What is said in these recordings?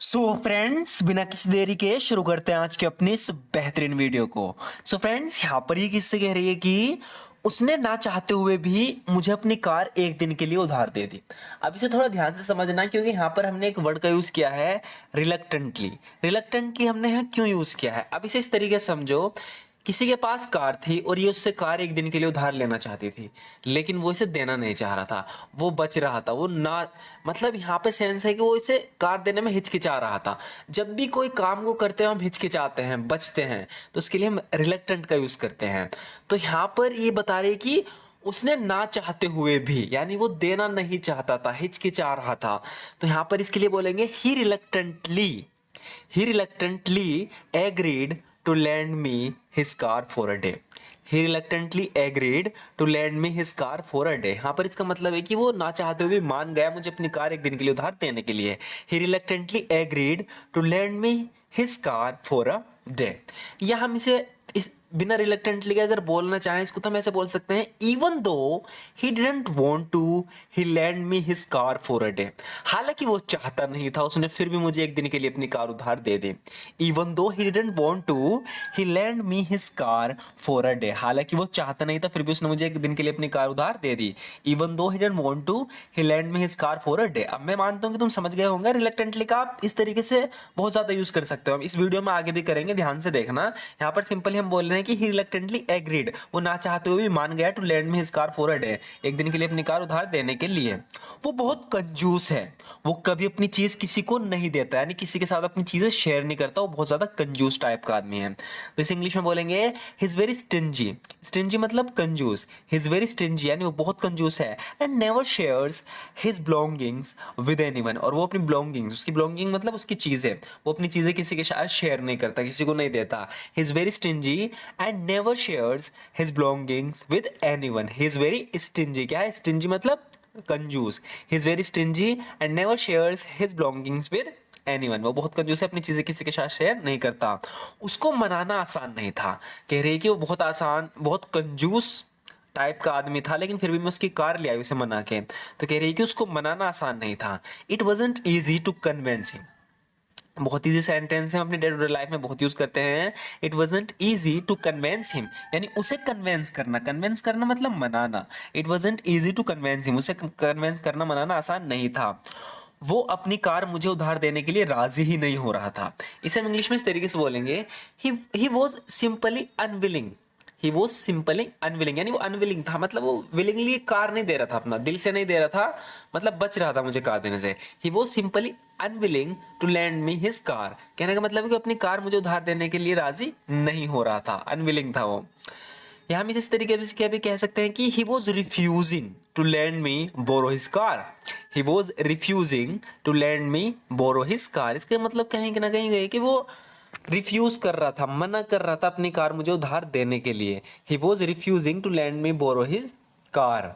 Friends, बिना किसी देरी के शुरू करते हैं आज के अपनी इस बेहतरीन वीडियो को। फ्रेंड्स, यहाँ पर ये किससे कह रही है कि उसने ना चाहते हुए भी मुझे अपनी कार एक दिन के लिए उधार दे दी। अब इसे थोड़ा ध्यान से समझना, क्योंकि यहाँ पर हमने एक वर्ड का यूज किया है रिलक्टेंटली। रिलक्टेंटली हमने यहाँ क्यों यूज किया है, अब इसे इस तरीके से समझो। किसी के पास कार थी और ये उससे कार एक दिन के लिए उधार लेना चाहती थी, लेकिन वो इसे देना नहीं चाह रहा था, वो बच रहा था, वो ना मतलब यहाँ पे सेंस है कि वो इसे कार देने में हिचकिचा रहा था। जब भी कोई काम को करते हैं हम हिचकिचाते हैं, बचते हैं, तो उसके लिए हम रिलक्टेंट का यूज करते हैं। तो यहाँ पर ये बता रही कि उसने ना चाहते हुए भी, यानी वो देना नहीं चाहता था, हिचकिचा रहा था, तो यहाँ पर इसके लिए बोलेंगे ही reluctantly agreed to lend me his car for a day. He reluctantly agreed to lend me his car for a day. यहाँ पर इसका मतलब है कि वो ना चाहते हुए मान गया मुझे अपनी कार एक दिन के लिए उधार देने के लिए। He reluctantly agreed to lend me his car for a day. या हम इसे इस बिना रिलक्टेंटली के अगर बोलना चाहें इसको तो हम ऐसे बोल सकते हैं, even though he didn't want to he lend me his car for a day. हालांकि वो चाहता नहीं था, उसने फिर भी मुझे एक दिन के लिए अपनी कार उधार दे दी। Even though he didn't want to he lend me his car for a day. हालांकि वो चाहता नहीं था, फिर भी उसने मुझे एक दिन के लिए अपनी कार उधार दे दी। Even though he didn't want to he lend me his car for a day. अब मैं मानता हूं कि तुम समझ गए होंगे रिलक्टेंटली का आप इस तरीके से बहुत ज्यादा यूज कर सकते हो। हम इस वीडियो में आगे भी करेंगे, ध्यान से देखना। यहाँ पर सिंपली हम बोल रहे हैं कि ही रिलक्टेंटली एग्रीड, वो ना चाहते हुए भी मान गया to lend me his car for a day, एक दिन के लिए अपनी कार उधार देने के लिए। वो बहुत कंजूस है, वो कभी अपनी चीज किसी को नहीं देता, यानी किसी के साथ अपनी चीजें शेयर नहीं करता, वो बहुत ज्यादा कंजूस टाइप का आदमी है। तो इस इंग्लिश में बोलेंगे he is very stingy. Stingy मतलब कंजूस, ही इज वेरी स्टिंजी यानी वो बहुत कंजूस है। And never shares his belongings with anyone, और वो अपनी बिलोंगिंग्स, उसकी बिलोंगिंग मतलब उसकी चीजें, वो अपनी चीजें किसी के साथ शेयर नहीं करता, किसी को नहीं देता। He is very stingy and never shares his belongings with anyone. He is very stingy, क्या है स्टिंजी मतलब कंजूस। He is very stingy and never shares his belongings with anyone, वो बहुत कंजूस है, अपनी चीजें किसी के साथ शेयर नहीं करता। उसको मनाना आसान नहीं था, कह रही है कि वो बहुत आसान, बहुत कंजूस टाइप का आदमी था, लेकिन फिर भी मैं उसकी कार ले आई उसे मना के। तो कह रही है कि उसको मनाना आसान नहीं था। It wasn't easy to convince him, बहुत इजी सेंटेंस है, हम अपने डे टू डे लाइफ में बहुत यूज करते हैं। It wasn't easy to convince him, यानी उसे कन्वेंस करना, कन्वेंस करना मतलब मनाना। It wasn't easy to convince him, उसे कन्वेंस करना, मनाना आसान नहीं था। वो अपनी कार मुझे उधार देने के लिए राजी ही नहीं हो रहा था। इसे हम इंग्लिश में इस तरीके से बोलेंगे, ही was simply unwilling. He was simply unwilling, यानी वो अनविलिंग था, मतलब वो विलिंगली कार नहीं दे रहा था, अपना दिल से नहीं दे रहा था, मतलब बच रहा था मुझे कार देने से। He was simply unwilling to lend me his car, कहने का मतलब है कि अपनी कार मुझे उधार देने के लिए राजी नहीं हो रहा था, अनविलिंग था वो। यहाँ हम इस तरीके से क्या भी कह सकते हैं कि he was refusing to lend me borrow his car. He was refusing to lend me borrow his car, इसका मतलब कहीं ना कहीं गए कि वो रिफ्यूज कर रहा था, मना कर रहा था अपनी कार मुझे उधार देने के लिए। He was refusing to lend me borrow his car.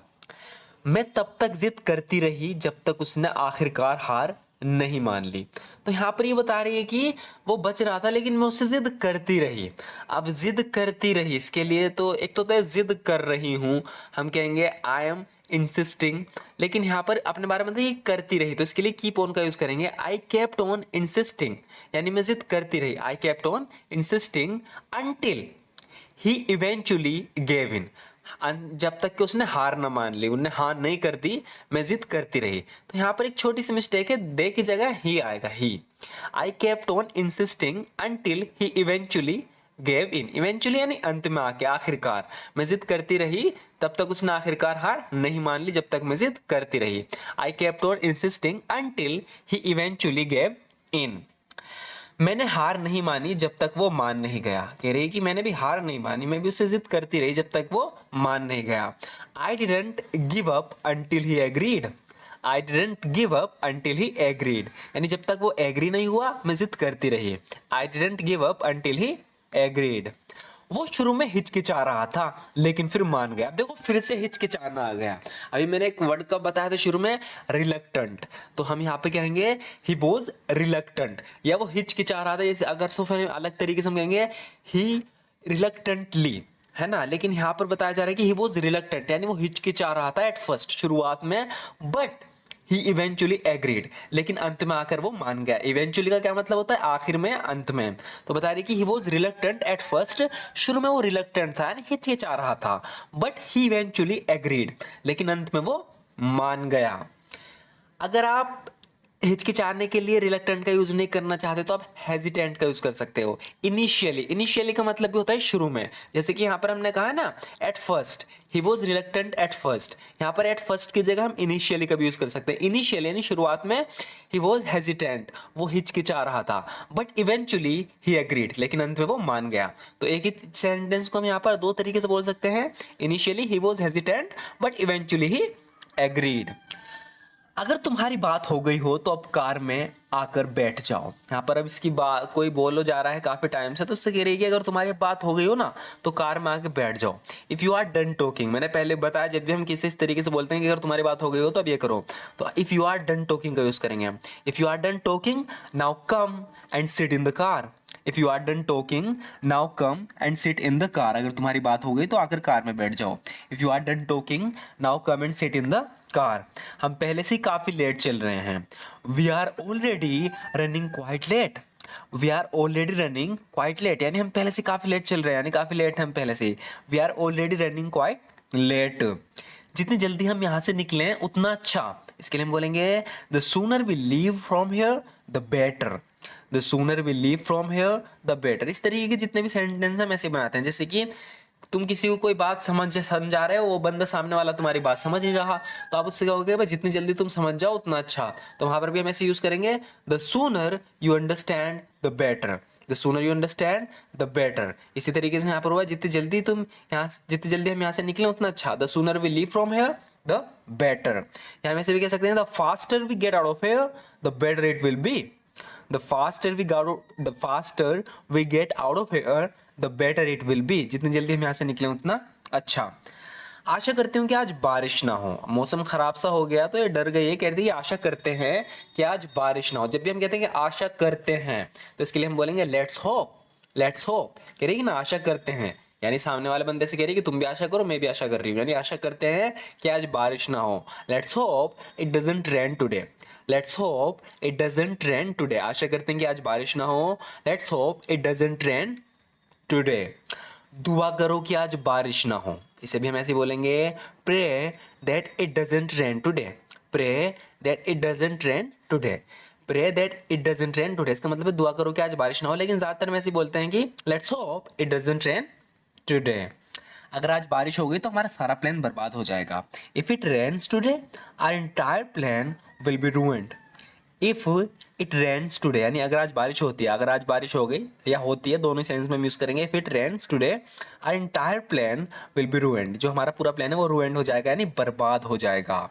मैं तब तक जिद करती रही जब तक उसने आखिरकार हार नहीं मान ली। तो यहाँ पर ये बता रही है कि वो बच रहा था, लेकिन मैं उससे जिद करती रही। अब जिद करती रही, इसके लिए तो एक तो जिद कर रही हूं, हम कहेंगे आई एम इंसिस्टिंग, लेकिन यहाँ पर अपने बारे में ये करती रही, तो इसके लिए कीप ऑन का यूज करेंगे। आई केप्ट ऑन इंसिस्टिंग, यानी मैं जिद करती रही, आई kept on insisting until he eventually gave इन, जब तक कि उसने हार ना मान ली, उन्हें हार नहीं कर दी, मैं जिद करती रही। तो यहाँ पर एक छोटी सी मिस्टेक है, दे की जगह ही आएगा, he. I kept on insisting until he eventually gave in, eventually यानी अंत में आके, आखिरकार मैं जिद करती रही तब तक उसने आखिरकार हार नहीं मान ली, जब तक मैं जिद करती रही। आई kept on insisting until he eventually gave इन, मैंने हार नहीं मानी जब तक वो मान नहीं गया। कह रही कि मैंने भी हार नहीं मानी, मैं भी उससे जिद करती रही जब तक वो मान नहीं गया। I didn't give up until he agreed, I didn't give up until he agreed, यानी जब तक वो एग्री नहीं हुआ मैं जिद करती रही। I didn't give up until he agreed. वो शुरू में हिचकिचा रहा था लेकिन फिर मान गया। देखो फिर से हिचकिचाना आ गया। अभी मैंने एक वर्ड कब बताया था शुरू में, रिलक्टेंट, तो हम यहाँ पे कहेंगे ही वॉज रिलक्टेंट, या वो हिचकिचा रहा था, जैसे अगर तो फिर अलग तरीके से हम कहेंगे ही रिलक्टेंटली, है ना। लेकिन यहाँ पर बताया जा रहा है कि ही वॉज रिलक्टेंट, यानी वो हिचकिचा रहा था एट फर्स्ट, शुरुआत में, बट ही इवेंचुअली एग्रीड, लेकिन अंत में आकर वो मान गया। इवेंचुअली का क्या मतलब होता है? आखिर में, अंत में। तो बता रही कि he was reluctant at first, शुरू में वो रिलक्टेंट था यानी हिचकिचा रहा था, बट ही इवेंचुअली एग्रीड, लेकिन अंत में वो मान गया। अगर आप हिचकिचाने के लिए रिलक्टेंट का यूज नहीं करना चाहते तो आप हेजिटेंट का यूज कर सकते हो। इनिशियली, इनिशियली का मतलब भी होता है शुरू में, जैसे कि यहाँ पर हमने कहा ना at first, he was reluctant at first, यहाँ पर एट फर्स्ट की जगह हम इनिशियली का भी यूज कर सकते हैं। इनिशियली यानी शुरुआत में ही वॉज हेजिटेंट, वो हिचकिचा रहा था, बट इवेंचुअली ही एग्रीड, लेकिन अंत में वो मान गया। तो एक ही सेंटेंस को हम यहाँ पर दो तरीके से बोल सकते हैं, initially he was hesitant but eventually he agreed. अगर तुम्हारी बात हो गई हो तो अब कार में आकर बैठ जाओ। यहाँ पर अब इसकी बात कोई बोलो जा रहा है काफी टाइम से, तो उससे कह रही है कि अगर तुम्हारी बात हो गई हो ना तो कार में आकर बैठ जाओ। If you are done talking, मैंने पहले बताया जब भी हम किसी इस तरीके से बोलते हैं कि अगर तुम्हारी बात हो गई हो तो अब ये करो, तो if you are done talking का यूज करेंगे। If you are done talking now come and sit in the car. If you are done talking now come and sit in the car, अगर तुम्हारी बात हो गई तो आकर कार में बैठ जाओ। If you are done talking now come and sit in the car, हम पहले से ही काफी लेट चल रहे हैं। We are already running quite late, we are already running quite late, यानी हम पहले से काफी लेट चल रहे हैं, यानी काफी लेट हम पहले से। We are already running quite late, जितनी जल्दी हम यहाँ से निकलें उतना अच्छा। इसके लिए हम बोलेंगे the sooner we leave from here the better, the sooner we leave from here the better. इस तरीके के जितने भी सेंटेंस हम ऐसे बनाते हैं, जैसे कि तुम किसी को कोई बात समझा रहे हो, वो बंदा सामने वाला तुम्हारी बात समझ नहीं रहा, तो आप उससे कहोगे भाई जितनी जल्दी तुम समझ जाओ उतना अच्छा। तो वहां पर भी हम ऐसे यूज करेंगे the sooner you understand the better, the sooner you understand the better. इसी तरीके से यहाँ पर हुआ जितनी जल्दी हम यहाँ से निकले उतना अच्छा। The sooner we leave from here the better. यहाँ में से भी कह सकते हैं the faster we get out of here the better it will be, the faster we get out of here the better it will be, जितनी जल्दी हम यहाँ से निकले उतना अच्छा। आशा करती हूँ कि आज बारिश ना हो, मौसम खराब सा हो गया तो ये डर गई है, कहती है आशा करते हैं कि आज बारिश ना हो। जब भी हम कहते हैं कि आशा करते हैं तो इसके लिए हम बोलेंगे लेट्स होप, लेट्स होप। कह रही है ना आशा करते हैं, यानी सामने वाले बंदे से कह रही है कि तुम भी आशा करो मैं भी आशा कर रही हूँ, यानी आशा करते हैं कि आज बारिश ना हो। Let's hope it doesn't rain today, let's hope it doesn't rain today, आशा करते हैं कि आज बारिश ना हो। Let's hope it doesn't rain today. दुआ करो कि आज बारिश ना हो, इसे भी हम ऐसे बोलेंगे pray that it doesn't rain today, pray that it doesn't rain today, pray that it doesn't rain today. इसका मतलब है दुआ करो कि आज बारिश ना हो, लेकिन ज्यादातर हम ऐसे बोलते हैं कि let's hope it doesn't rain today. अगर आज बारिश हो गई तो हमारा सारा प्लान बर्बाद हो जाएगा। If it rains today our entire plan will be ruined. If it rains today, यानी अगर आज बारिश होती है, अगर आज बारिश हो गई या होती है, दोनों सेंस में हम यूज करेंगे। If it rains today our entire plan will be ruined, जो हमारा पूरा प्लान है वो रूइंड हो जाएगा यानी बर्बाद हो जाएगा।